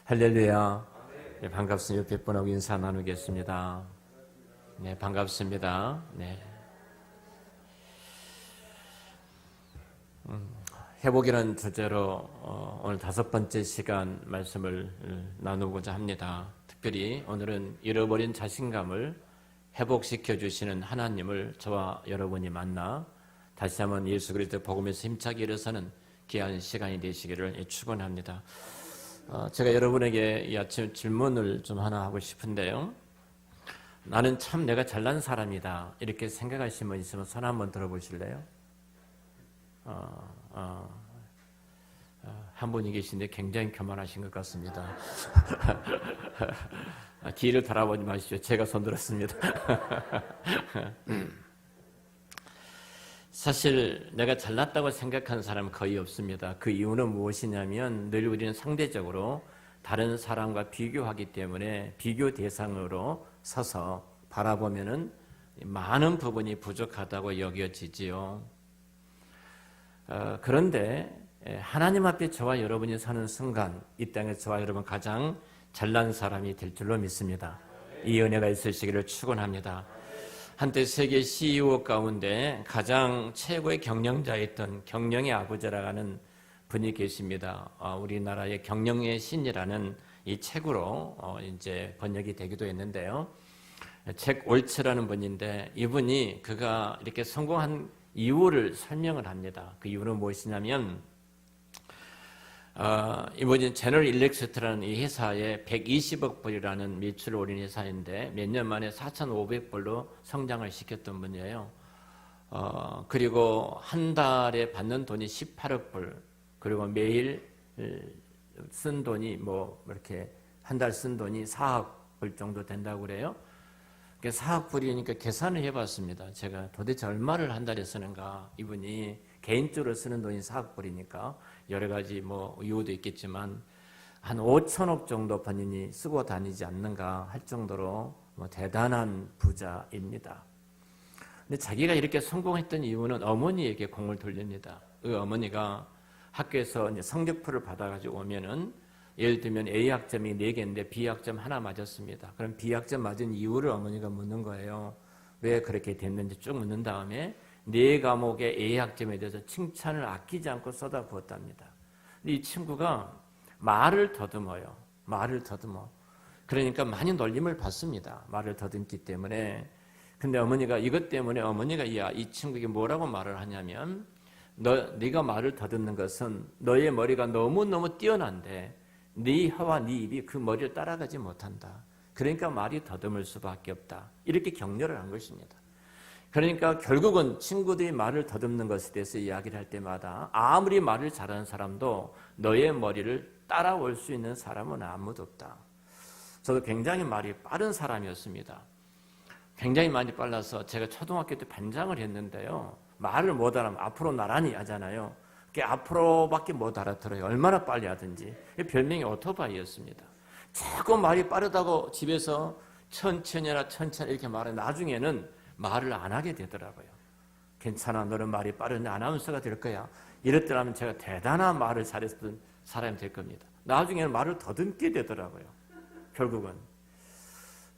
할렐루야. 네, 반갑습니다. 옆에 분하고 인사 나누겠습니다. 네, 반갑습니다. 네. 회복이라는 주제로 오늘 5번째 시간 말씀을 나누고자 합니다. 특별히 오늘은 잃어버린 자신감을 회복시켜 주시는 하나님을 저와 여러분이 만나 다시 한번 예수 그리스도 복음에서 힘차게 일어서는 귀한 시간이 되시기를 축원합니다. 제가 여러분에게 이 아침 질문을 좀 하나 하고 싶은데요. 나는 참 내가 잘난 사람이다 이렇게 생각하시는 분 있으면 손 한번 들어보실래요? 한 분이 계신데 굉장히 교만하신 것 같습니다. 뒤를 돌아보지 마시죠. 제가 손 들었습니다. 사실 내가 잘났다고 생각하는 사람은 거의 없습니다. 그 이유는 무엇이냐면 늘 우리는 상대적으로 다른 사람과 비교하기 때문에 비교 대상으로 서서 바라보면은 많은 부분이 부족하다고 여겨지지요. 그런데 하나님 앞에 저와 여러분이 서는 순간 이 땅에서 저와 여러분 가장 잘난 사람이 될 줄로 믿습니다. 이 은혜가 있으시기를 축원합니다. 한때 세계 CEO 가운데 가장 최고의 경영자였던 경영의 아버지라고 하는 분이 계십니다. 우리나라의 경영의 신이라는 이 책으로 이제 번역이 되기도 했는데요. 잭 월츠라는 분인데 이분이 그가 이렇게 성공한 이유를 설명을 합니다. 그 이유는 무엇이냐면 이번에 제너럴 일렉트릭이라는 이 회사에 120억 불이라는 매출을 올린 회사인데 몇 년 만에 4,500불로 성장을 시켰던 분이에요. 그리고 한 달에 받는 돈이 18억 불, 그리고 매일 쓴 돈이 이렇게 한 달 쓴 돈이 4억 불 정도 된다고 그래요. 4억 불이니까 계산을 해봤습니다. 제가 도대체 얼마를 한 달에 쓰는가. 이분이 개인적으로 쓰는 돈이 4억 불이니까 여러 가지 이유도 있겠지만 한 5천억 정도 본인이 쓰고 다니지 않는가 할 정도로 대단한 부자입니다. 근데 자기가 이렇게 성공했던 이유는 어머니에게 공을 돌립니다. 그 어머니가 학교에서 이제 성적표를 받아가지고 오면은 예를 들면 A학점이 4개인데 B학점 하나 맞았습니다. 그럼 B학점 맞은 이유를 어머니가 묻는 거예요. 왜 그렇게 됐는지 쭉 묻는 다음에 4과목의 A학점에 대해서 칭찬을 아끼지 않고 쏟아부었답니다. 근데 이 친구가 말을 더듬어요. 말을 더듬어. 그러니까 많이 놀림을 받습니다. 말을 더듬기 때문에. 근데 어머니가 이것 때문에 어머니가 이 친구에게 뭐라고 말을 하냐면 네가 말을 더듬는 것은 너의 머리가 너무너무 뛰어난데 네 혀와 네 입이 그 머리를 따라가지 못한다. 그러니까 말이 더듬을 수밖에 없다. 이렇게 격려를 한 것입니다. 그러니까 결국은 친구들이 말을 더듬는 것에 대해서 이야기를 할 때마다 아무리 말을 잘하는 사람도 너의 머리를 따라올 수 있는 사람은 아무도 없다. 저도 굉장히 말이 빠른 사람이었습니다. 굉장히 많이 빨라서 제가 초등학교 때 반장을 했는데요. 말을 못 알아면 앞으로 나란히 하잖아요. 그게 앞으로밖에 못 알아들어요. 얼마나 빨리 하든지. 별명이 오토바이였습니다. 자꾸 말이 빠르다고 집에서 천천히 이렇게 말해 나중에는 말을 안 하게 되더라고요. 괜찮아, 너는 말이 빠른데 아나운서가 될 거야. 이랬더라면 제가 대단한 말을 잘했던 사람이 될 겁니다. 나중에는 말을 더듬게 되더라고요. 결국은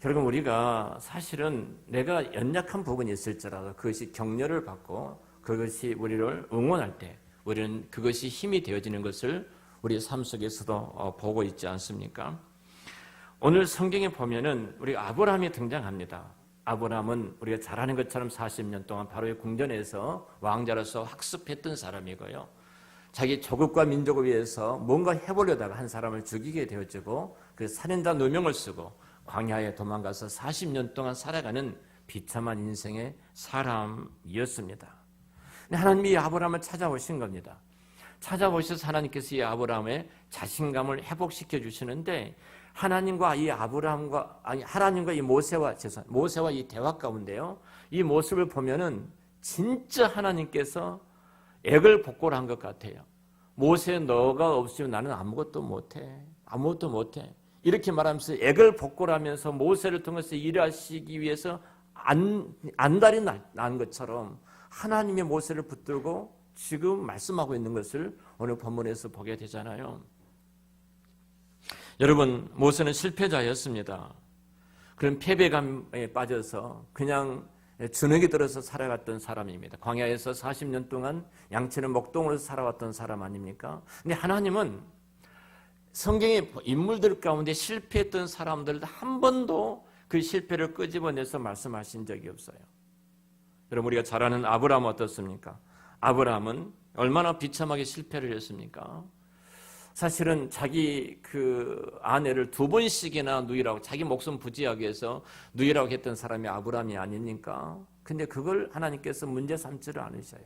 우리가 사실은 내가 연약한 부분이 있을지라도 그것이 격려를 받고 그것이 우리를 응원할 때 우리는 그것이 힘이 되어지는 것을 우리 삶 속에서도 보고 있지 않습니까? 오늘 성경에 보면은 우리 아브라함이 등장합니다. 아브라함은 우리가 잘 아는 것처럼 40년 동안 바로의 궁전에서 왕자로서 학습했던 사람이고요. 자기 조국과 민족을 위해서 뭔가 해보려다가 한 사람을 죽이게 되어지고 그 살인자 누명을 쓰고 광야에 도망가서 40년 동안 살아가는 비참한 인생의 사람이었습니다. 하나님이 아브라함을 찾아오신 겁니다. 찾아오셔서 하나님께서 이 아브라함의 자신감을 회복시켜 주시는데 하나님과 이 모세와 이 대화 가운데요. 이 모습을 보면은 진짜 하나님께서 액을 복고를 한 것 같아요. 모세 너가 없으면 나는 아무것도 못해. 이렇게 말하면서 액을 복고를 하면서 모세를 통해서 일하시기 위해서 안달이 난 것처럼 하나님의 모세를 붙들고 지금 말씀하고 있는 것을 오늘 본문에서 보게 되잖아요. 여러분, 모세는 실패자였습니다. 그런 패배감에 빠져서 그냥 주눅이 들어서 살아갔던 사람입니다. 광야에서 40년 동안 양치는 목동으로 살아왔던 사람 아닙니까? 근데 하나님은 성경의 인물들 가운데 실패했던 사람들 한 번도 그 실패를 끄집어내서 말씀하신 적이 없어요. 여러분, 우리가 잘 아는 아브라함 어떻습니까? 아브라함은 얼마나 비참하게 실패를 했습니까? 사실은 자기 그 아내를 2번씩이나 누이라고, 자기 목숨 부지하기 위해서 누이라고 했던 사람이 아브라함이 아닙니까? 근데 그걸 하나님께서 문제 삼지를 않으셔요.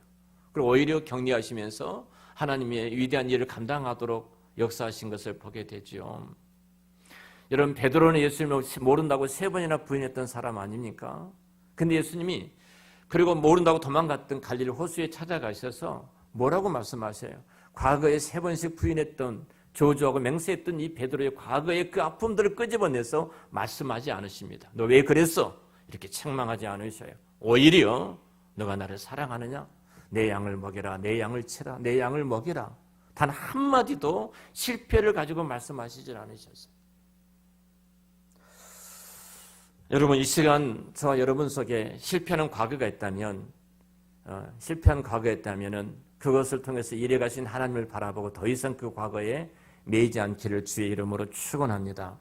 그리고 오히려 격려하시면서 하나님의 위대한 일을 감당하도록 역사하신 것을 보게 되죠. 여러분, 베드로는 예수님을 모른다고 3번이나 부인했던 사람 아닙니까? 근데 예수님이 그리고 모른다고 도망갔던 갈릴리 호수에 찾아가셔서 뭐라고 말씀하세요? 과거에 3번씩 부인했던, 저주하고 맹세했던 이 베드로의 과거의 그 아픔들을 끄집어내서 말씀하지 않으십니다. 너 왜 그랬어? 이렇게 책망하지 않으셔요. 오히려 너가 나를 사랑하느냐? 내 양을 먹여라, 내 양을 치라, 내 양을 먹여라. 단 한마디도 실패를 가지고 말씀하시질 않으셨어요. 여러분, 이 시간 저와 여러분 속에 실패하는 과거가 있다면, 그것을 통해서 이래가신 하나님을 바라보고 더 이상 그 과거에 매이지 않기를 주의 이름으로 축원합니다.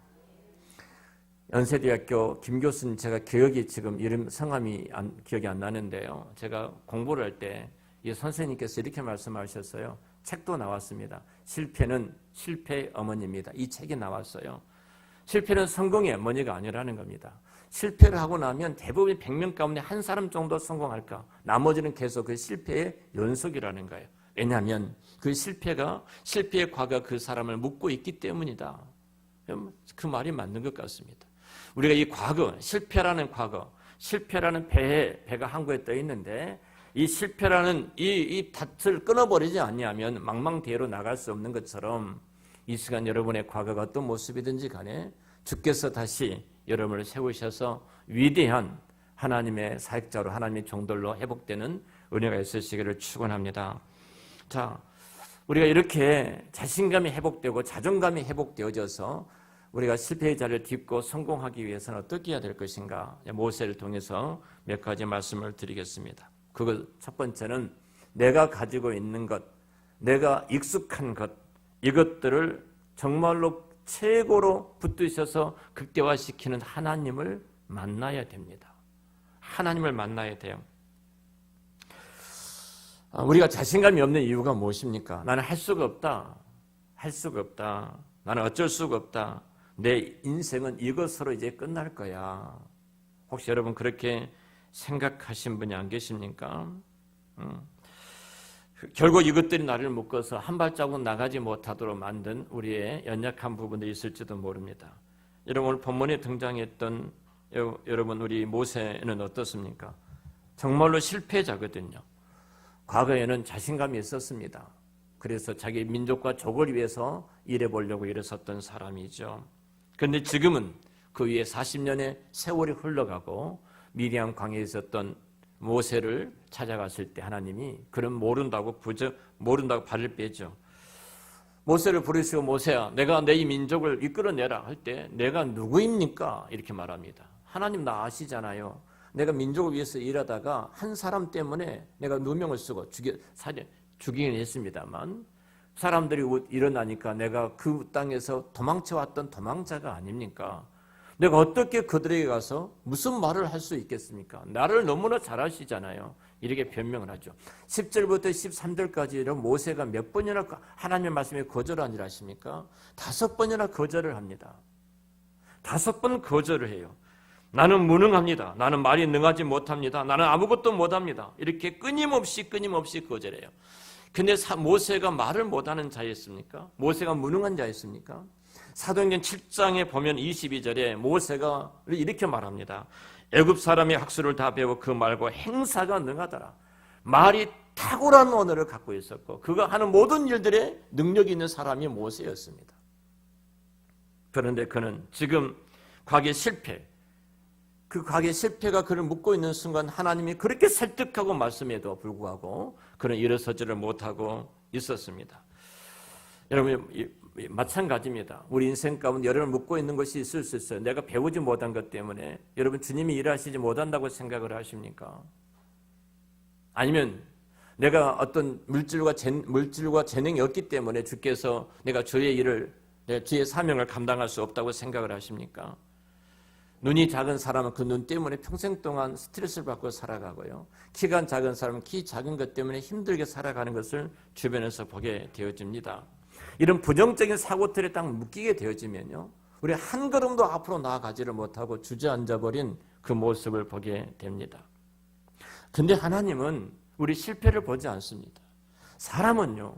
연세대학교 김 교수님, 제가 기억이 지금 이름 성함이 기억이 안 나는데요. 제가 공부를 할 때 이 선생님께서 이렇게 말씀하셨어요. 책도 나왔습니다. 실패는 실패의 어머니입니다. 이 책이 나왔어요. 실패는 성공의 어머니가 아니라는 겁니다. 실패를 하고 나면 대부분 100명 가운데 한 사람 정도 성공할까? 나머지는 계속 그 실패의 연속이라는 거예요. 왜냐하면 그 실패의 과거가 그 사람을 묶고 있기 때문이다. 그 말이 맞는 것 같습니다. 우리가 이 과거, 실패라는 배가 항구에 떠 있는데, 이 실패라는 이 닷을 끊어버리지 않냐면 망망대해로 나갈 수 없는 것처럼, 이 시간 여러분의 과거가 어떤 모습이든지 간에 주께서 다시 여러분을 세우셔서 위대한 하나님의 사역자로, 하나님의 종들로 회복되는 은혜가 있으시기를 축원합니다. 자, 우리가 이렇게 자신감이 회복되고 자존감이 회복되어져서 우리가 실패의 자리를 딛고 성공하기 위해서는 어떻게 해야 될 것인가? 모세를 통해서 몇 가지 말씀을 드리겠습니다. 그것 첫 번째는 내가 가지고 있는 것, 내가 익숙한 것, 이것들을 정말로 최고로 붙드셔서 극대화시키는 하나님을 만나야 됩니다. 하나님을 만나야 돼요. 우리가 자신감이 없는 이유가 무엇입니까? 나는 할 수가 없다. 나는 어쩔 수가 없다. 내 인생은 이것으로 이제 끝날 거야. 혹시 여러분 그렇게 생각하신 분이 안 계십니까? 결국 이것들이 나를 묶어서 한 발자국 나가지 못하도록 만든 우리의 연약한 부분들이 있을지도 모릅니다. 여러분, 오늘 본문에 등장했던 여러분 우리 모세는 어떻습니까? 정말로 실패자거든요. 과거에는 자신감이 있었습니다. 그래서 자기 민족과 족을 위해서 일해보려고 일어섰던 사람이죠. 그런데 지금은 그 위에 40년의 세월이 흘러가고 미디안 광야에 있었던 모세를 찾아갔을 때 하나님이 그런 모른다고 발을 빼죠. 모세를 부르시고, 모세야, 내가 내 이 민족을 이끌어내라 할 때 내가 누구입니까? 이렇게 말합니다. 하나님 나 아시잖아요. 내가 민족을 위해서 일하다가 한 사람 때문에 내가 누명을 쓰고 죽이긴 했습니다만, 사람들이 일어나니까 내가 그 땅에서 도망쳐왔던 도망자가 아닙니까? 내가 어떻게 그들에게 가서 무슨 말을 할 수 있겠습니까? 나를 너무나 잘 아시잖아요. 이렇게 변명을 하죠. 10절부터 13절까지 모세가 몇 번이나 하나님의 말씀에 거절한 줄 아십니까? 5번이나 거절을 합니다. 5번 거절을 해요. 나는 무능합니다. 나는 말이 능하지 못합니다. 나는 아무것도 못합니다. 이렇게 끊임없이 거절해요. 근데 모세가 말을 못하는 자였습니까? 모세가 무능한 자였습니까? 사도행전 7장에 보면 22절에 모세가 이렇게 말합니다. 애굽 사람의 학술을 다 배워 그 말과 행사가 능하더라. 말이 탁월한 언어를 갖고 있었고 그가 하는 모든 일들에 능력이 있는 사람이 모세였습니다. 그런데 그는 지금 과거의 실패, 그 과거의 실패가 그를 묶고 있는 순간 하나님이 그렇게 설득하고 말씀에도 불구하고 그는 일어서지를 못하고 있었습니다. 여러분, 마찬가지입니다. 우리 인생 가운데 여러분 묻고 있는 것이 있을 수 있어요. 내가 배우지 못한 것 때문에 여러분 주님이 일하시지 못한다고 생각을 하십니까? 아니면 내가 어떤 물질과 재능이 없기 때문에 주께서 내가 주의 일을, 내 주의 사명을 감당할 수 없다고 생각을 하십니까? 눈이 작은 사람은 그 눈 때문에 평생 동안 스트레스를 받고 살아가고요. 키가 작은 사람은 키 작은 것 때문에 힘들게 살아가는 것을 주변에서 보게 되어집니다. 이런 부정적인 사고틀에 딱 묶이게 되어지면요, 우리 한 걸음도 앞으로 나아가지를 못하고 주저앉아 버린 그 모습을 보게 됩니다. 근데 하나님은 우리 실패를 보지 않습니다. 사람은요,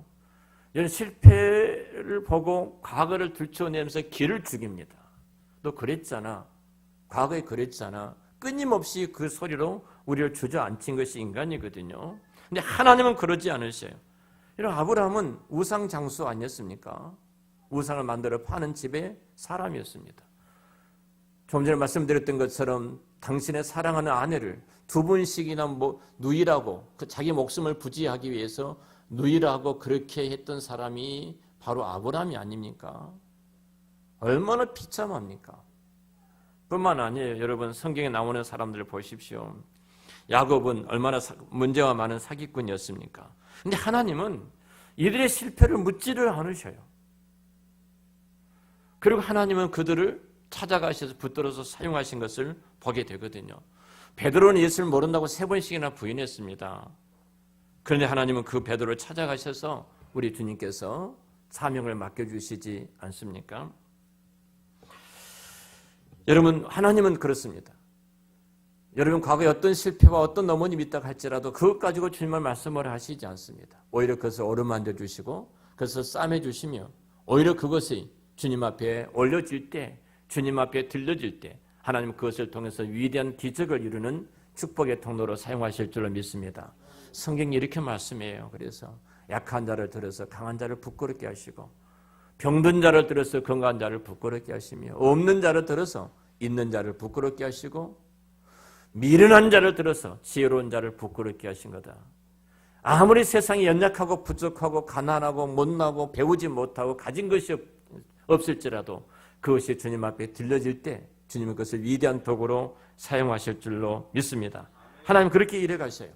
이런 실패를 보고 과거를 들춰내면서 길을 죽입니다. 너 그랬잖아. 과거에 그랬잖아. 끊임없이 그 소리로 우리를 주저앉힌 것이 인간이거든요. 근데 하나님은 그러지 않으셔요. 이런 아브라함은 우상 장수 아니었습니까? 우상을 만들어 파는 집의 사람이었습니다. 좀 전에 말씀드렸던 것처럼 당신의 사랑하는 아내를 두 번씩이나 누이라고, 자기 목숨을 부지하기 위해서 누이라고 그렇게 했던 사람이 바로 아브라함이 아닙니까? 얼마나 비참합니까? 뿐만 아니에요. 여러분, 성경에 나오는 사람들을 보십시오. 야곱은 얼마나 문제가 많은 사기꾼이었습니까? 근데 하나님은 이들의 실패를 묻지를 않으셔요. 그리고 하나님은 그들을 찾아가셔서 붙들어서 사용하신 것을 보게 되거든요. 베드로는 예수를 모른다고 3번씩이나 부인했습니다. 그런데 하나님은 그 베드로를 찾아가셔서 우리 주님께서 사명을 맡겨주시지 않습니까? 여러분, 하나님은 그렇습니다. 여러분, 과거에 어떤 실패와 어떤 어머님이 있다고 할지라도 그것 가지고 주님을 말씀을 하시지 않습니다. 오히려 그것을 어루만져 주시고 그것을 싸매 주시며 오히려 그것이 주님 앞에 올려질 때, 주님 앞에 들려질 때 하나님 그것을 통해서 위대한 기적을 이루는 축복의 통로로 사용하실 줄로 믿습니다. 성경이 이렇게 말씀해요. 그래서 약한 자를 들어서 강한 자를 부끄럽게 하시고, 병든 자를 들어서 건강한 자를 부끄럽게 하시며, 없는 자를 들어서 있는 자를 부끄럽게 하시고, 미련한 자를 들어서 지혜로운 자를 부끄럽게 하신 거다. 아무리 세상이 연약하고 부족하고 가난하고 못나고 배우지 못하고 가진 것이 없을지라도 그것이 주님 앞에 들려질 때 주님은 그것을 위대한 도구로 사용하실 줄로 믿습니다. 하나님 그렇게 일해 가셔요.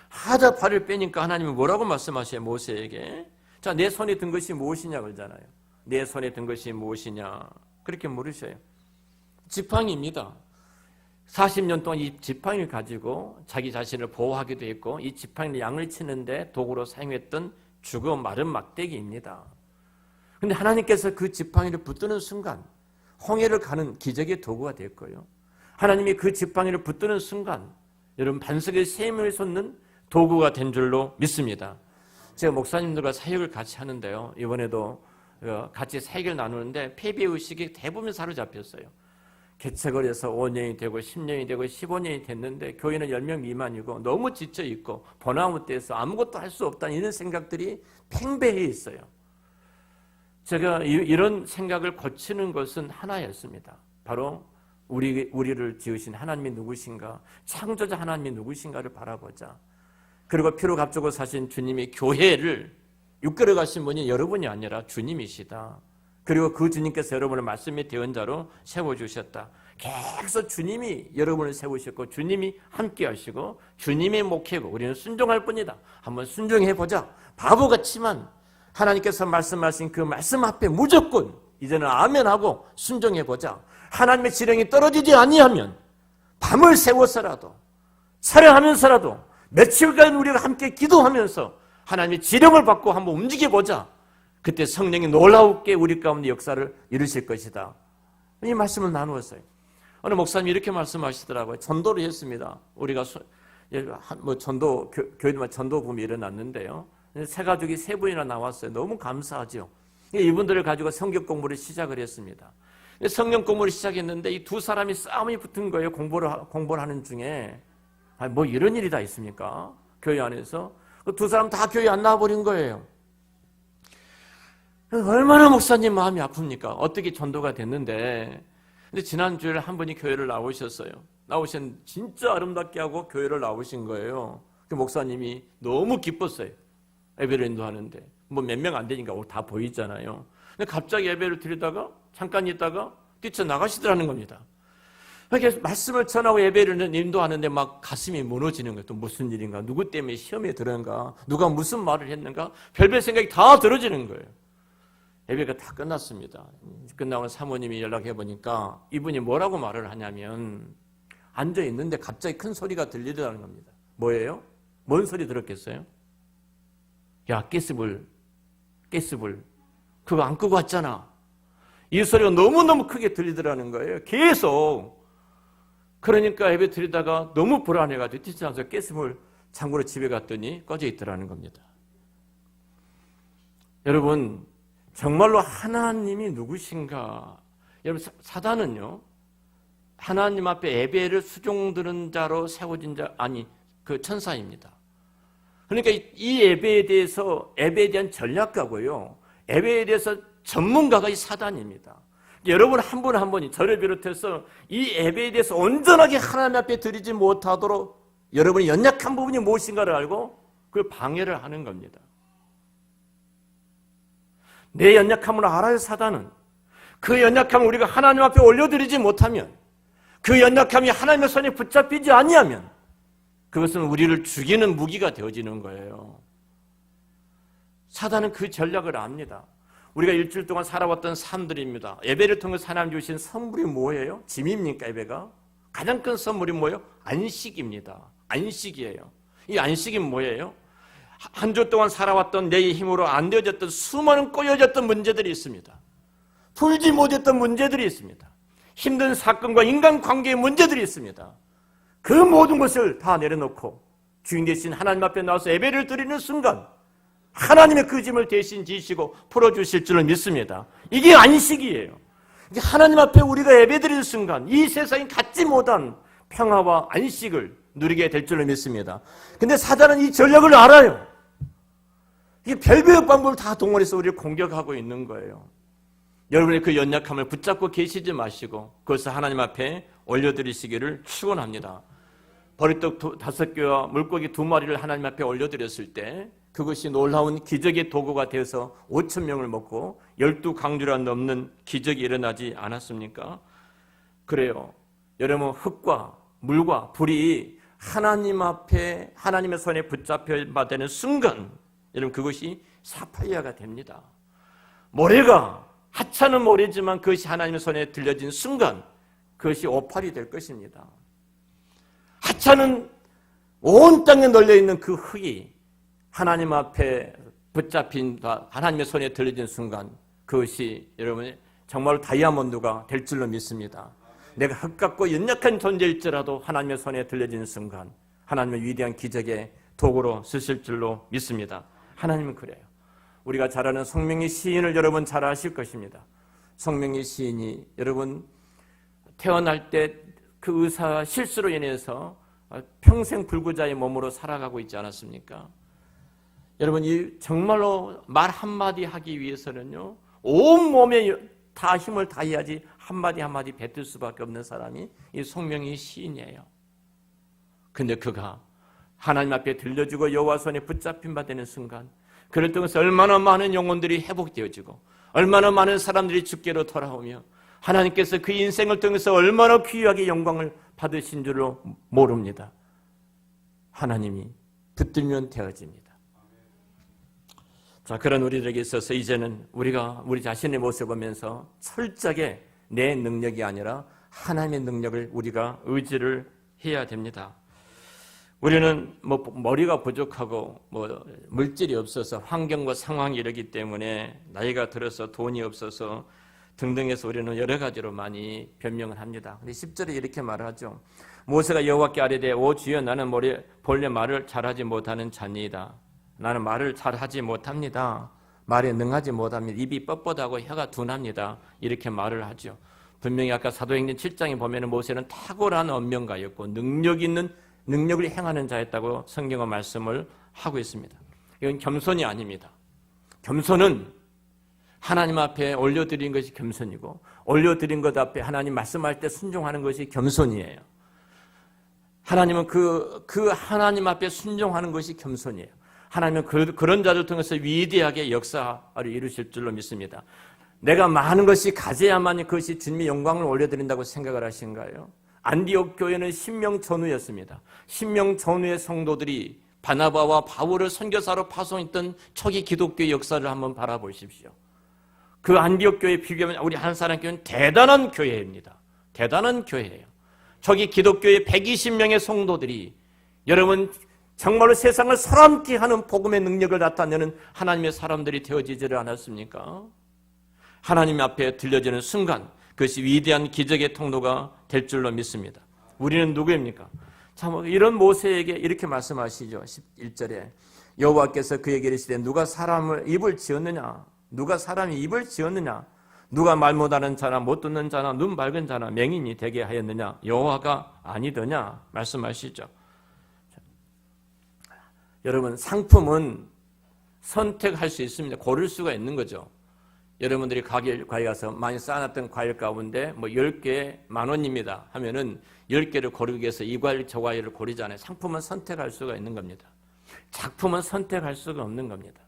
하다 발을 빼니까 하나님은 뭐라고 말씀하셔요? 모세에게. 자, 내 손에 든 것이 무엇이냐 그러잖아요. 내 손에 든 것이 무엇이냐 그렇게 물으셔요. 지팡이입니다. 40년 동안 이 지팡이를 가지고 자기 자신을 보호하기도 했고 이 지팡이를 양을 치는데 도구로 사용했던 죽어 마른 막대기입니다. 그런데 하나님께서 그 지팡이를 붙드는 순간 홍해를 가는 기적의 도구가 됐고요. 하나님이 그 지팡이를 붙드는 순간 여러분 반석의 샘을 솟는 도구가 된 줄로 믿습니다. 제가 목사님들과 사역을 같이 하는데요. 이번에도 같이 사역을 나누는데 패배의식이 대부분 사로잡혔어요. 개척을 해서 5년이 되고 10년이 되고 15년이 됐는데 교회는 10명 미만이고 너무 지쳐있고 번아웃돼서 아무것도 할 수 없다는 이런 생각들이 팽배해 있어요. 제가 이런 생각을 고치는 것은 하나였습니다. 바로 우리를 지으신 하나님이 누구신가, 창조자 하나님이 누구신가를 바라보자. 그리고 피로 값주고 사신 주님이 교회를 이끌어 가신 분이 여러분이 아니라 주님이시다. 그리고 그 주님께서 여러분을 말씀의 대언자로 세워주셨다. 계속 주님이 여러분을 세우셨고 주님이 함께 하시고 주님의 목회고 우리는 순종할 뿐이다. 한번 순종해보자. 바보같지만 하나님께서 말씀하신 그 말씀 앞에 무조건 이제는 아멘하고 순종해보자. 하나님의 지령이 떨어지지 아니하면 밤을 새워서라도 촬영하면서라도 며칠간 우리가 함께 기도하면서 하나님의 지령을 받고 한번 움직여보자. 그때 성령이 놀라우게 우리 가운데 역사를 이루실 것이다. 이 말씀을 나누었어요. 어느 목사님이 이렇게 말씀하시더라고요. 전도를 했습니다. 우리가 전도 교회마다 전도 붐이 일어났는데요. 세 가족이 3분이나 나왔어요. 너무 감사하죠. 이분들을 가지고 성경 공부를 시작을 했습니다. 성경 공부를 시작했는데 이 두 사람이 싸움이 붙은 거예요. 공부를 하는 중에. 뭐 이런 일이 다 있습니까? 교회 안에서. 두 사람 다 교회 안 나와버린 거예요. 얼마나 목사님 마음이 아픕니까? 어떻게 전도가 됐는데. 근데 지난주에 한 분이 교회를 나오셨어요. 나오신 진짜 아름답게 하고 교회를 나오신 거예요. 그 목사님이 너무 기뻤어요. 예배를 인도하는데. 뭐 몇 명 안 되니까 다 보이잖아요. 근데 갑자기 예배를 드리다가 잠깐 있다가 뛰쳐나가시더라는 겁니다. 이렇게 말씀을 전하고 예배를 인도하는데 막 가슴이 무너지는 거예요. 또 무슨 일인가? 누구 때문에 시험에 들었는가? 누가 무슨 말을 했는가? 별별 생각이 다 들어지는 거예요. 예배가 다 끝났습니다. 끝나고 사모님이 연락해 보니까 이분이 뭐라고 말을 하냐면 앉아 있는데 갑자기 큰 소리가 들리더라는 겁니다. 뭐예요? 뭔 소리 들었겠어요? 야, 가스불 그거 안 끄고 왔잖아. 이 소리가 너무너무 크게 들리더라는 거예요. 계속. 그러니까 예배 드리다가 너무 불안해가지고 뛰쳐나와서 가스불 창고로 집에 갔더니 꺼져 있더라는 겁니다. 여러분, 정말로 하나님이 누구신가? 여러분, 사단은요, 하나님 앞에 예배를 수종드는 자로 세워진 그 천사입니다. 그러니까 이 예배에 대한 전략가고요, 예배에 대해서 전문가가 이 사단입니다. 여러분 한 분 한 분이 저를 비롯해서 이 예배에 대해서 온전하게 하나님 앞에 드리지 못하도록 여러분이 연약한 부분이 무엇인가를 알고 그걸 방해를 하는 겁니다. 내 연약함을 알아요, 사단은. 그 연약함을 우리가 하나님 앞에 올려드리지 못하면, 그 연약함이 하나님의 손에 붙잡히지 아니하면 그것은 우리를 죽이는 무기가 되어지는 거예요. 사단은 그 전략을 압니다. 우리가 일주일 동안 살아왔던 삶들입니다. 예배를 통해서 하나님 주신 선물이 뭐예요? 짐입니까, 예배가? 가장 큰 선물이 뭐예요? 안식입니다. 안식이에요. 이 안식이 뭐예요? 한 주 동안 살아왔던 내 힘으로 안 되어졌던 수많은 꼬여졌던 문제들이 있습니다. 풀지 못했던 문제들이 있습니다. 힘든 사건과 인간관계의 문제들이 있습니다. 그 모든 것을 다 내려놓고 주인 되신 하나님 앞에 나와서 예배를 드리는 순간 하나님의 그 짐을 대신 지시고 풀어주실 줄을 믿습니다. 이게 안식이에요. 하나님 앞에 우리가 예배드리는 순간 이 세상이 갖지 못한 평화와 안식을 누리게 될 줄을 믿습니다. 근데 사단은 이 전략을 알아요. 이게 별별 방법을 다 동원해서 우리를 공격하고 있는 거예요. 여러분의 그 연약함을 붙잡고 계시지 마시고 그것을 하나님 앞에 올려드리시기를 축원합니다. 버리떡 5개와 물고기 2마리를 하나님 앞에 올려드렸을 때 그것이 놀라운 기적의 도구가 되어서 5,000명을 먹고 12강주라 넘는 기적이 일어나지 않았습니까? 그래요. 여러분, 흙과 물과 불이 하나님 앞에 하나님의 손에 붙잡혀 되는 순간 여러분 그것이 사파이어가 됩니다. 모래가 하찮은 모래지만 그것이 하나님의 손에 들려진 순간 그것이 오팔이 될 것입니다. 하찮은 온 땅에 널려있는 그 흙이 하나님 앞에 붙잡힌 하나님의 손에 들려진 순간 그것이 여러분 정말로 다이아몬드가 될 줄로 믿습니다. 내가 흙 같고 연약한 존재일지라도 하나님의 손에 들려진 순간 하나님의 위대한 기적의 도구로 쓰실 줄로 믿습니다. 하나님은 그래요. 우리가 잘 아는 송명희 시인을 여러분 잘 아실 것입니다. 송명희 시인이 여러분 태어날 때 그 의사 실수로 인해서 평생 불구자의 몸으로 살아가고 있지 않았습니까? 여러분 이 정말로 말 한마디 하기 위해서는요 온 몸에 다 힘을 다해야지 한마디 한마디 뱉을 수밖에 없는 사람이 이 송명희 시인이에요. 근데 그가 하나님 앞에 들려주고 여호와 손에 붙잡힌 바 되는 순간 그를 통해서 얼마나 많은 영혼들이 회복되어지고 얼마나 많은 사람들이 주께로 돌아오며 하나님께서 그 인생을 통해서 얼마나 귀하게 영광을 받으신 줄로 모릅니다. 하나님이 붙들면 되어집니다. 자, 그런 우리들에게 있어서 이제는 우리가 우리 자신의 모습을 보면서 철저하게 내 능력이 아니라 하나님의 능력을 우리가 의지를 해야 됩니다. 우리는 머리가 부족하고 물질이 없어서 환경과 상황이 이러기 때문에 나이가 들어서 돈이 없어서 등등해서 우리는 여러 가지로 많이 변명을 합니다. 근데 10절에 이렇게 말하죠. 모세가 여호와께 아뢰되 오 주여 나는 본래 말을 잘하지 못하는 자니이다. 나는 말을 잘하지 못합니다. 말에 능하지 못합니다. 입이 뻣뻣하고 혀가 둔합니다. 이렇게 말을 하죠. 분명히 아까 사도행전 7장에 보면 모세는 탁월한 언명가였고 능력을 행하는 자였다고 성경은 말씀을 하고 있습니다. 이건 겸손이 아닙니다. 겸손은 하나님 앞에 올려드린 것이 겸손이고 올려드린 것 앞에 하나님 말씀할 때 순종하는 것이 겸손이에요. 하나님은 그 하나님 앞에 순종하는 것이 겸손이에요. 하나님은 그런 자들 통해서 위대하게 역사를 이루실 줄로 믿습니다. 내가 많은 것이 가져야만 그것이 주님의 영광을 올려드린다고 생각을 하신가요? 안디옥 교회는 신명 전후였습니다. 신명 전후의 성도들이 바나바와 바울을 선교사로 파송했던 초기 기독교의 역사를 한번 바라보십시오. 그 안디옥 교회에 비교하면 우리 한사람 교회는 대단한 교회입니다. 대단한 교회예요. 초기 기독교의 120명의 성도들이 여러분 정말로 세상을 사람케 하는 복음의 능력을 나타내는 하나님의 사람들이 되어지지를 않았습니까? 하나님 앞에 들려지는 순간 그것이 위대한 기적의 통로가 될 줄로 믿습니다. 우리는 누구입니까? 참 이런 모세에게 이렇게 말씀하시죠. 11절에 여호와께서 그에게 이르시되 누가 사람을 입을 지었느냐? 누가 사람이 입을 지었느냐? 누가 말 못하는 자나 못 듣는 자나 눈 밝은 자나 맹인이 되게 하였느냐? 여호와가 아니더냐? 말씀하시죠. 여러분 상품은 선택할 수 있습니다. 고를 수가 있는 거죠. 여러분들이 과일 가서 많이 쌓아놨던 과일 가운데 뭐 10개 10,000원입니다 하면은 10개를 고르기 위해서 이 과일 저 과일을 고르잖아요. 상품은 선택할 수가 있는 겁니다. 작품은 선택할 수가 없는 겁니다.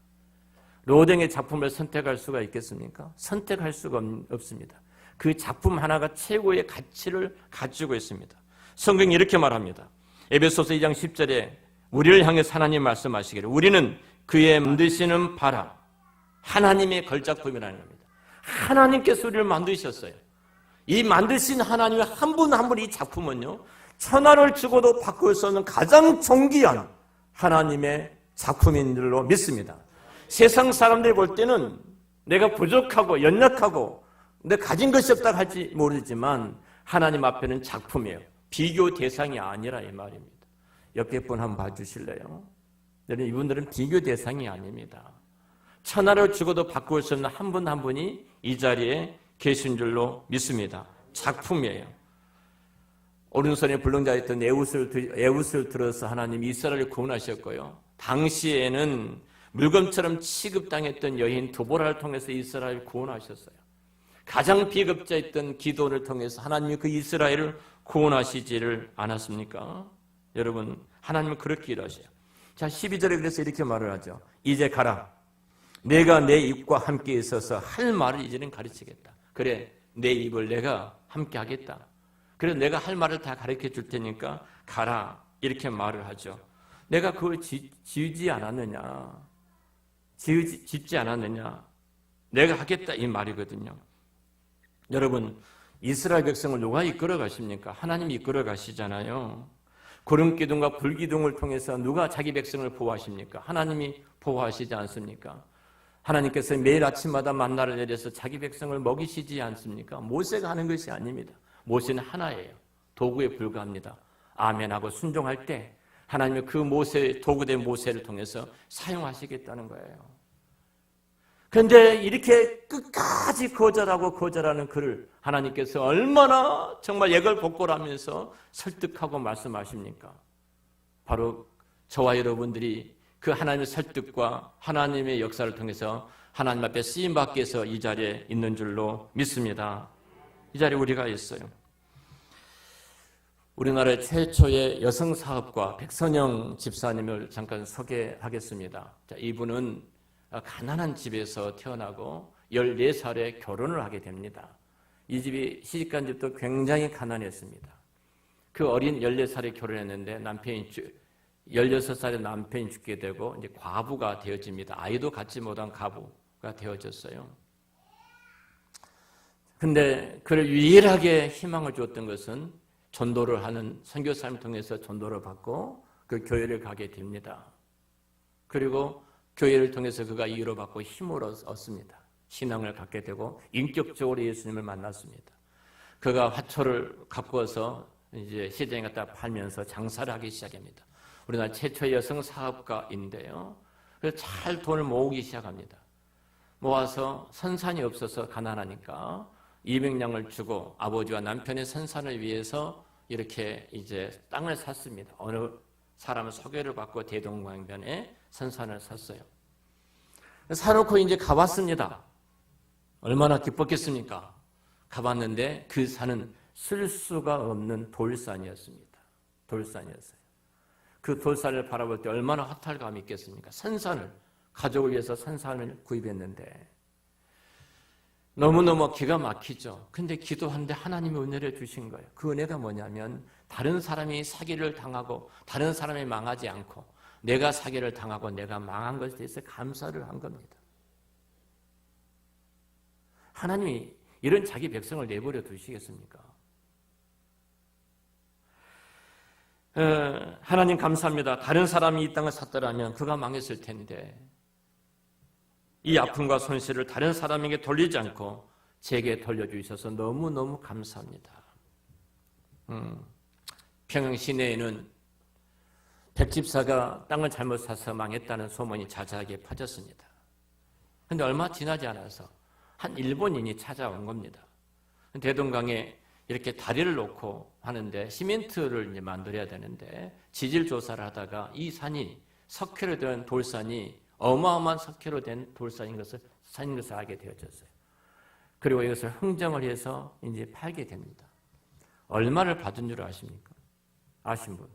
로댕의 작품을 선택할 수가 있겠습니까? 선택할 수가 없습니다. 그 작품 하나가 최고의 가치를 가지고 있습니다. 성경이 이렇게 말합니다. 에베소서 2장 10절에 우리를 향해 하나님 말씀하시기를 우리는 그의 만드시는 바라 하나님의 걸작품이라는 겁니다. 하나님께서 우리를 만드셨어요. 이 만드신 하나님의 한 분 한 분 이 작품은요 천하를 주고도 바꿀 수 없는 가장 존귀한 하나님의 작품인 줄로 믿습니다. 세상 사람들이 볼 때는 내가 부족하고 연약하고 내가 가진 것이 없다 할지 모르지만 하나님 앞에는 작품이에요. 비교 대상이 아니라 이 말입니다. 옆에 분 한번 봐주실래요? 여러분 이분들은 비교 대상이 아닙니다. 천하를 주고도 바꿀 수 없는 한 분 한 분이 이 자리에 계신 줄로 믿습니다. 작품이에요. 오른손에 불능자였던 에웃을 들어서 하나님 이스라엘을 구원하셨고요. 당시에는 물건처럼 취급당했던 여인 두보라를 통해서 이스라엘을 구원하셨어요. 가장 비급자였던 기도를 통해서 하나님이 그 이스라엘을 구원하시지를 않았습니까? 여러분 하나님은 그렇게 일하셔요. 자 12절에 그래서 이렇게 말을 하죠. 이제 가라. 내가 내 입과 함께 있어서 할 말을 이제는 가르치겠다. 그래 내 입을 내가 함께 하겠다. 그래 내가 할 말을 다 가르쳐 줄 테니까 가라. 이렇게 말을 하죠. 내가 그걸 지지 않았느냐. 짓지 않았느냐. 내가 하겠다 이 말이거든요. 여러분 이스라엘 백성을 누가 이끌어 가십니까? 하나님이 이끌어 가시잖아요. 구름기둥과 불기둥을 통해서 누가 자기 백성을 보호하십니까? 하나님이 보호하시지 않습니까? 하나님께서 매일 아침마다 만나를 내려서 자기 백성을 먹이시지 않습니까? 모세가 하는 것이 아닙니다. 모세는 하나예요. 도구에 불과합니다. 아멘하고 순종할 때 하나님이 그 모세, 도구된 모세를 통해서 사용하시겠다는 거예요. 그런데 이렇게 끝까지 거절하는 그를 하나님께서 얼마나 정말 예걸복걸하면서 설득하고 말씀하십니까? 바로 저와 여러분들이 그 하나님의 설득과 하나님의 역사를 통해서 하나님 앞에 쓰임받기 위해서 이 자리에 있는 줄로 믿습니다. 이 자리에 우리가 있어요. 우리나라의 최초의 여성 사업가 백선영 집사님을 잠깐 소개하겠습니다. 자, 이분은 가난한 집에서 태어나고 14살에 결혼을 하게 됩니다. 이 집이 시집간 집도 굉장히 가난했습니다. 그 어린 14살에 결혼했는데 16살에 남편이 죽게 되고 이제 과부가 되어집니다. 아이도 갖지 못한 과부가 되어졌어요. 근데 그를 유일하게 희망을 주었던 것은 전도를 하는 선교사님을 통해서 전도를 받고 그 교회를 가게 됩니다. 그리고 교회를 통해서 그가 이유로 받고 힘을 얻습니다. 신앙을 갖게 되고 인격적으로 예수님을 만났습니다. 그가 화초를 갖고 와서 이제 시장에 갖다 팔면서 장사를 하기 시작합니다. 우리나라 최초의 여성 사업가인데요. 그래서 잘 돈을 모으기 시작합니다. 모아서 선산이 없어서 가난하니까 200냥을 주고 아버지와 남편의 선산을 위해서 이렇게 이제 땅을 샀습니다. 어느 사람은 소개를 받고 대동강변에 선산을 샀어요. 사놓고 이제 가봤습니다. 얼마나 기뻤겠습니까? 가봤는데 그 산은 쓸 수가 없는 돌산이었습니다. 돌산이었어요. 그 돌산을 바라볼 때 얼마나 허탈감이 있겠습니까? 산산을, 가족을 위해서 산산을 구입했는데 너무너무 기가 막히죠. 근데 기도하는데 하나님이 은혜를 주신 거예요. 그 은혜가 뭐냐면 다른 사람이 사기를 당하고 다른 사람이 망하지 않고 내가 사기를 당하고 내가 망한 것에 대해서 감사를 한 겁니다. 하나님이 이런 자기 백성을 내버려 두시겠습니까? 하나님 감사합니다. 다른 사람이 이 땅을 샀더라면 그가 망했을 텐데 이 아픔과 손실을 다른 사람에게 돌리지 않고 제게 돌려주셔서 너무너무 감사합니다. 평양 시내에는 백집사가 땅을 잘못 사서 망했다는 소문이 자자하게 퍼졌습니다. 그런데 얼마 지나지 않아서 한 일본인이 찾아온 겁니다. 대동강에 이렇게 다리를 놓고 하는데 시멘트를 이제 만들어야 되는데 지질 조사를 하다가 이 산이 석회로 된 돌산이 어마어마한 석회로 된 돌산인 것을 알게 되어졌어요. 그리고 이것을 흥정을 해서 이제 팔게 됩니다. 얼마를 받은 줄 아십니까? 아신 분?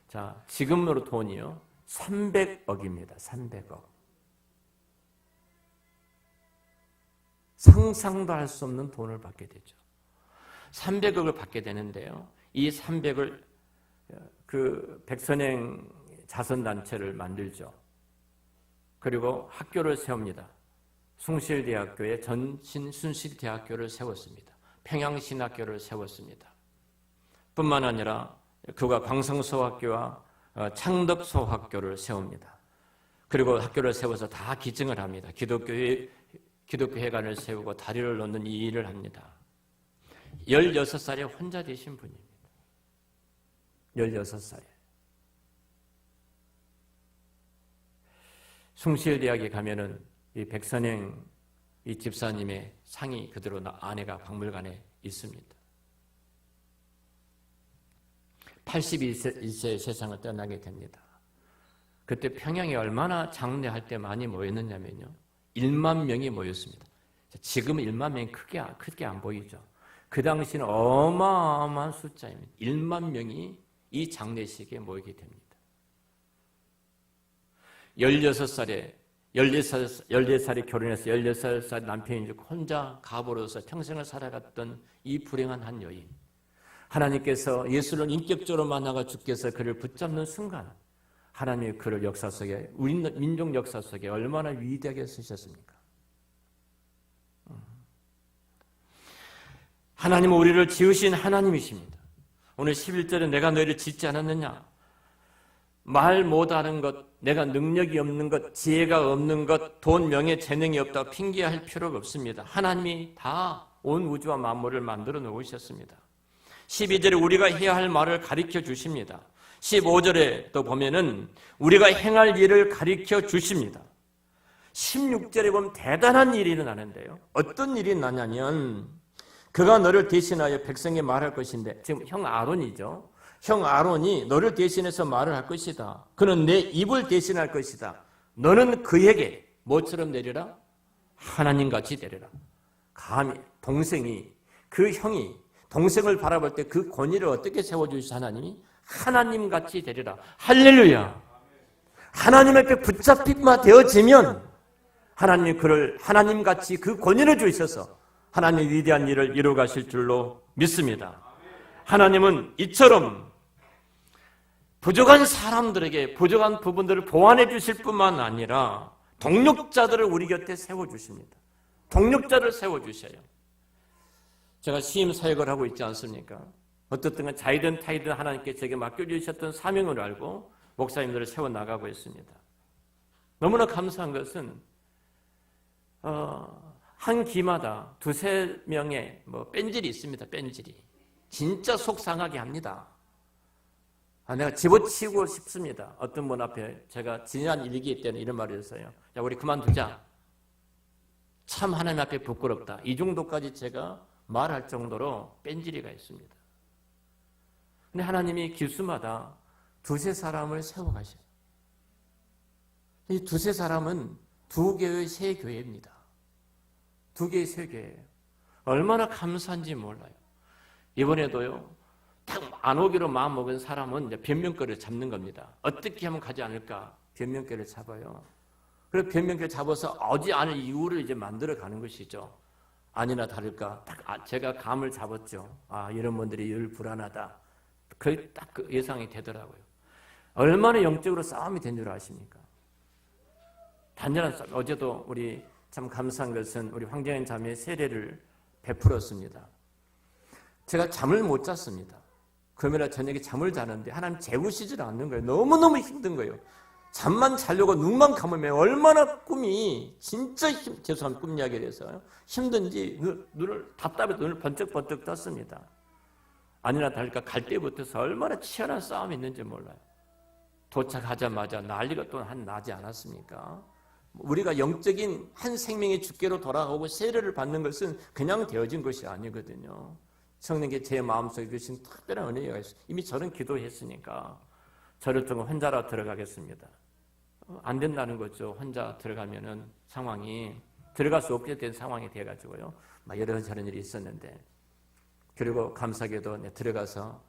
자, 지금으로 돈이요. 300억입니다. 300억. 상상도 할 수 없는 돈을 받게 되죠. 300억을 받게 되는데요. 이 300을 그 백선행 자선단체를 만들죠. 그리고 학교를 세웁니다. 숭실대학교에 전신순실대학교를 세웠습니다. 평양신학교를 세웠습니다. 뿐만 아니라 그가 광성소학교와 창덕소학교를 세웁니다. 그리고 학교를 세워서 다 기증을 합니다. 기독교회관을 세우고 다리를 놓는 이 일을 합니다. 16살에 혼자 되신 분입니다. 16살에. 숭실대학에 가면은 이 백선행 이 집사님의 상이 그대로 아내가 박물관에 있습니다. 81세 세상을 떠나게 됩니다. 그때 평양에 얼마나 장례할 때 많이 모였느냐면요. 1만 명이 모였습니다. 지금은 1만 명이 크게 안 보이죠. 그 당시는 어마어마한 숫자입니다. 1만 명이 이 장례식에 모이게 됩니다. 16살에 14살에 결혼해서 16살 남편이 혼자 가부로서 평생을 살아갔던 이 불행한 한 여인. 하나님께서 예수를 인격적으로 만나가 주께서 그를 붙잡는 순간 하나님이 그를 역사 속에 우리 민족 역사 속에 얼마나 위대하게 쓰셨습니까? 하나님은 우리를 지으신 하나님이십니다. 오늘 11절에 내가 너희를 짓지 않았느냐? 말 못하는 것, 내가 능력이 없는 것, 지혜가 없는 것, 돈, 명예, 재능이 없다고 핑계할 필요가 없습니다. 하나님이 다 온 우주와 만물을 만들어 놓으셨습니다. 12절에 우리가 해야 할 말을 가르쳐 주십니다. 15절에 또 보면은 우리가 행할 일을 가르쳐 주십니다. 16절에 보면 대단한 일이 일어나는데요. 어떤 일이 나냐면 그가 너를 대신하여 백성에게 말할 것인데 지금 형 아론이죠. 형 아론이 너를 대신해서 말을 할 것이다. 그는 내 입을 대신할 것이다. 너는 그에게 뭐처럼 내리라? 하나님같이 내리라. 감히 동생이 그 형이 동생을 바라볼 때 그 권위를 어떻게 세워주시 하나님이? 하나님같이 되리라. 할렐루야. 하나님에게 붙잡히마 되어지면 하나님 그를 하나님같이 그 권위를 주셔서 하나님 위대한 일을 이루어 가실 줄로 믿습니다. 하나님은 이처럼 부족한 사람들에게 부족한 부분들을 보완해 주실 뿐만 아니라 동력자들을 우리 곁에 세워주십니다. 동력자를 세워주셔요. 제가 시임 사역을 하고 있지 않습니까? 어떻든 자이든 타이든 하나님께 제게 맡겨주셨던 사명을 알고 목사님들을 세워나가고 있습니다. 너무나 감사한 것은 한 기마다 두세 명의 뺀질이 있습니다. 뺀질이. 진짜 속상하게 합니다. 내가 집어치우고 싶습니다. 어떤 분 앞에 제가 지난 일기 때는 이런 말을 했어요. 야, 우리 그만두자. 참 하나님 앞에 부끄럽다. 이 정도까지 제가 말할 정도로 뺀질이가 있습니다. 근데 하나님이 기수마다 두세 사람을 세워가셔요. 이 두세 사람은 두 개의 세 교회입니다. 두 개의 세 교회예요. 얼마나 감사한지 몰라요. 이번에도요. 딱 안 오기로 마음먹은 사람은 이제 변명거리를 잡는 겁니다. 어떻게 하면 가지 않을까? 변명거리를 잡아요. 그래서 변명거리를 잡아서 오지 않을 이유를 이제 만들어 가는 것이죠. 아니나 다를까 딱 제가 감을 잡았죠. 이런 분들이 늘 불안하다. 그 딱 그 예상이 되더라고요. 얼마나 영적으로 싸움이 된 줄 아십니까? 단전한 싸움. 어제도 우리 참 감사한 것은 우리 황정현 자매의 세례를 베풀었습니다. 제가 잠을 못 잤습니다. 금요일 저녁에 잠을 자는데 하나님 재우시질 않는 거예요. 너무너무 힘든 거예요. 잠만 자려고 눈만 감으면 얼마나 꿈이 진짜 죄송합니다. 꿈 이야기를 해서 힘든지 눈을 답답해서 눈을 번쩍번쩍 떴습니다. 아니나 다를까 갈 때부터 얼마나 치열한 싸움이 있는지 몰라요. 도착하자마자 난리가 또 나지 않았습니까? 우리가 영적인 한 생명의 주께로 돌아가고 세례를 받는 것은 그냥 되어진 것이 아니거든요. 성령께 제 마음속에 주신 특별한 은혜가 있어요. 이미 저는 기도했으니까 저를 통해 혼자라 들어가겠습니다. 안 된다는 거죠. 혼자 들어가면은 상황이 들어갈 수 없게 된 상황이 돼가지고요. 이런저런 일이 있었는데 그리고 감사하게도 들어가서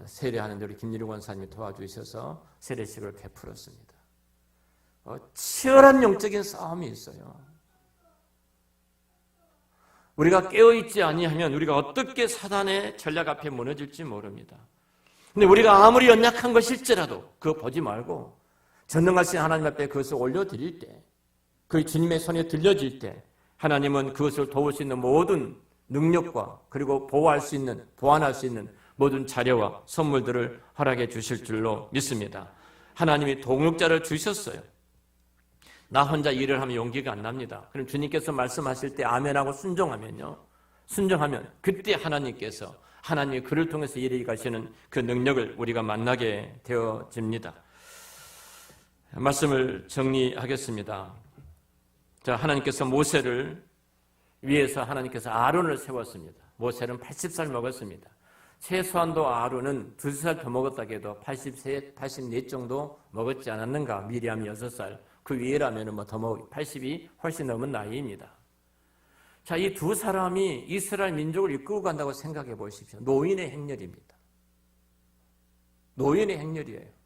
세례하는데 우리 김유리 권사님이 도와주셔서 세례식을 베풀었습니다. 치열한 영적인 싸움이 있어요. 우리가 깨어있지 아니하면 우리가 어떻게 사단의 전략 앞에 무너질지 모릅니다. 근데 우리가 아무리 연약한 것일지라도 그거 보지 말고 전능하신 하나님 앞에 그것을 올려드릴 때, 그 주님의 손에 들려질 때 하나님은 그것을 도울 수 있는 모든 능력과 그리고 보호할 수 있는, 보완할 수 있는 모든 자료와 선물들을 허락해 주실 줄로 믿습니다. 하나님이 동역자를 주셨어요. 나 혼자 일을 하면 용기가 안 납니다. 그럼 주님께서 말씀하실 때 아멘하고 순종하면요. 순종하면 그때 하나님이 그를 통해서 일해 가시는 그 능력을 우리가 만나게 되어집니다. 말씀을 정리하겠습니다. 자, 하나님께서 모세를 위해서 하나님께서 아론을 세웠습니다. 모세는 80살 먹었습니다. 최소한도 아론은 2살 더 먹었다고 해도 83, 84 정도 먹었지 않았는가? 미리암이 6살. 그 위에라면 더 먹, 80이 훨씬 넘은 나이입니다. 자, 이 두 사람이 이스라엘 민족을 이끌고 간다고 생각해 보십시오. 노인의 행렬입니다. 노인의 행렬이에요.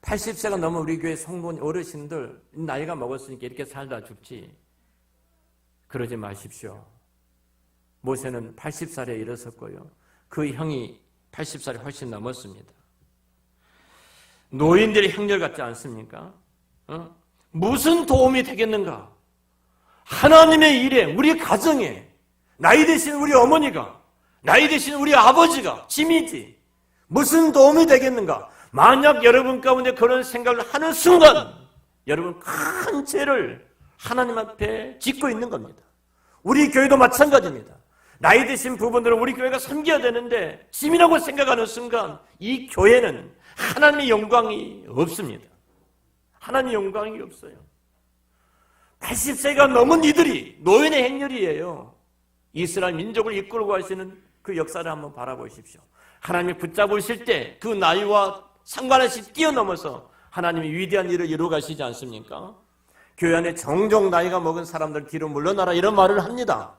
80세가 넘은 우리 교회 성도 어르신들 나이가 먹었으니까 이렇게 살다 죽지. 그러지 마십시오. 모세는 80살에 일어섰고요. 그 형이 80살이 훨씬 넘었습니다. 노인들의 행렬 같지 않습니까? 무슨 도움이 되겠는가? 하나님의 일에, 우리 가정에, 나이 드신 우리 어머니가, 나이 드신 우리 아버지가 짐이지 무슨 도움이 되겠는가? 만약 여러분 가운데 그런 생각을 하는 순간 여러분 큰 죄를 하나님 앞에 짓고 있는 겁니다. 우리 교회도 마찬가지입니다. 나이 드신 부분들은 우리 교회가 섬겨야 되는데 짐이라고 생각하는 순간 이 교회는 하나님의 영광이 없습니다. 하나님의 영광이 없어요. 80세가 넘은 이들이 노인의 행렬이에요. 이스라엘 민족을 이끌고 가시는 그 역사를 한번 바라보십시오. 하나님이 붙잡으실 때 그 나이와 상관없이 뛰어넘어서 하나님이 위대한 일을 이루어 가시지 않습니까? 교회 안에 종종 나이가 먹은 사람들 뒤로 물러나라 이런 말을 합니다.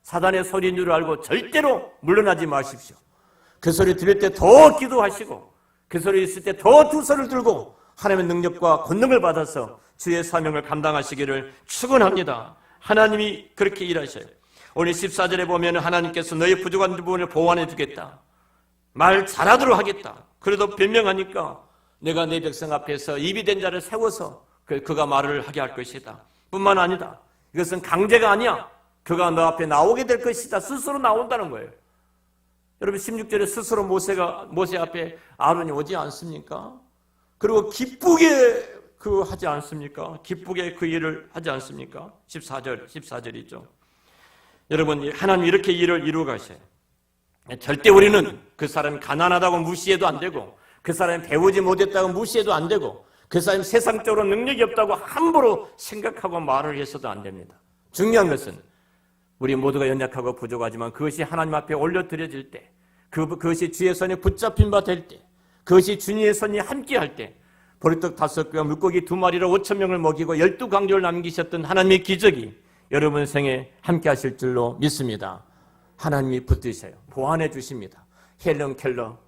사단의 소리인 줄 알고 절대로 물러나지 마십시오. 그 소리 들을 때 더 기도하시고 그 소리 있을 때 더 두 손을 들고 하나님의 능력과 권능을 받아서 주의 사명을 감당하시기를 축원합니다. 하나님이 그렇게 일하셔요. 오늘 14절에 보면 하나님께서 너의 부족한 부분을 보완해 주겠다. 말 잘하도록 하겠다. 그래도 변명하니까 내가 내 백성 앞에서 입이 된 자를 세워서 그가 말을 하게 할 것이다. 뿐만 아니다. 이것은 강제가 아니야. 그가 너 앞에 나오게 될 것이다. 스스로 나온다는 거예요. 여러분 16절에 스스로 모세 앞에 아론이 오지 않습니까? 그리고 기쁘게 하지 않습니까? 기쁘게 그 일을 하지 않습니까? 14절이죠. 여러분 하나님 이렇게 일을 이루어 가셔요. 절대 우리는 그 사람이 가난하다고 무시해도 안 되고 그 사람이 배우지 못했다고 무시해도 안 되고 그 사람이 세상적으로 능력이 없다고 함부로 생각하고 말을 해서도 안 됩니다. 중요한 것은 우리 모두가 연약하고 부족하지만 그것이 하나님 앞에 올려드려질 때 그것이 주의 손에 붙잡힌 바 될 때 그것이 주님의 손이 함께 할 때 보리떡 5개와 물고기 2마리로 5,000명을 먹이고 12강조를 남기셨던 하나님의 기적이 여러분 생에 함께 하실 줄로 믿습니다. 하나님이 붙드셔요. 보완해 주십니다. 헬런 켈러,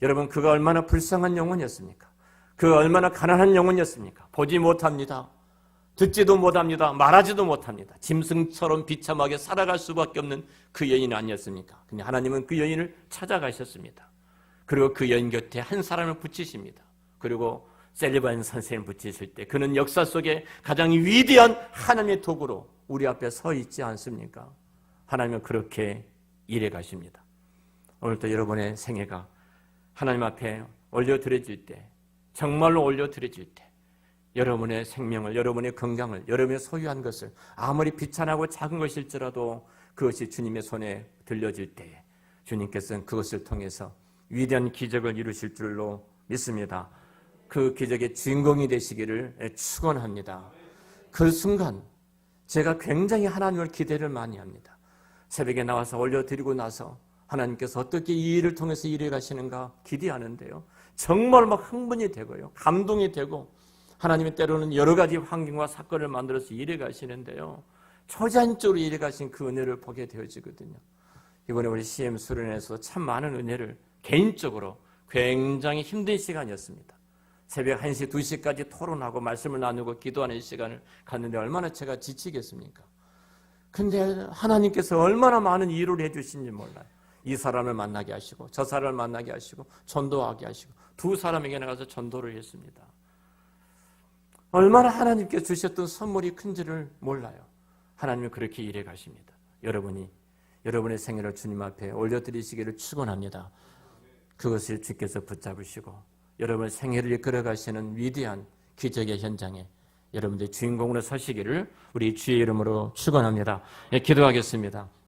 여러분 그가 얼마나 불쌍한 영혼이었습니까? 그가 얼마나 가난한 영혼이었습니까? 보지 못합니다. 듣지도 못합니다. 말하지도 못합니다. 짐승처럼 비참하게 살아갈 수밖에 없는 그 여인 아니었습니까? 근데 하나님은 그 여인을 찾아가셨습니다. 그리고 그 여인 곁에 한 사람을 붙이십니다. 그리고 셀리반 선생을 붙이실 때 그는 역사 속에 가장 위대한 하나님의 도구로 우리 앞에 서 있지 않습니까? 하나님은 그렇게 일해 가십니다. 오늘도 여러분의 생애가 하나님 앞에 올려드려질 때, 정말로 올려드려질 때 여러분의 생명을, 여러분의 건강을, 여러분의 소유한 것을 아무리 비천하고 작은 것일지라도 그것이 주님의 손에 들려질 때에 주님께서는 그것을 통해서 위대한 기적을 이루실 줄로 믿습니다. 그 기적의 주인공이 되시기를 축원합니다. 그 순간 제가 굉장히 하나님을 기대를 많이 합니다. 새벽에 나와서 올려드리고 나서 하나님께서 어떻게 이 일을 통해서 일해 가시는가 기대하는데요. 정말 막 흥분이 되고요. 감동이 되고 하나님이 때로는 여러 가지 환경과 사건을 만들어서 일해 가시는데요. 초자연적으로 일해 가신 그 은혜를 보게 되어지거든요. 이번에 우리 CM 수련회에서 참 많은 은혜를 개인적으로 굉장히 힘든 시간이었습니다. 새벽 1시, 2시까지 토론하고 말씀을 나누고 기도하는 시간을 갖는데 얼마나 제가 지치겠습니까? 근데 하나님께서 얼마나 많은 일을 해주신지 몰라요. 이 사람을 만나게 하시고 저 사람을 만나게 하시고 전도하게 하시고 두 사람에게 나가서 전도를 했습니다. 얼마나 하나님께 주셨던 선물이 큰지를 몰라요. 하나님은 그렇게 일해 가십니다. 여러분이 여러분의 생애를 주님 앞에 올려드리시기를 축원합니다. 그것을 주께서 붙잡으시고 여러분의 생애를 이끌어 가시는 위대한 기적의 현장에 여러분들이 주인공으로 서시기를 우리 주의 이름으로 축원합니다. 예, 기도하겠습니다.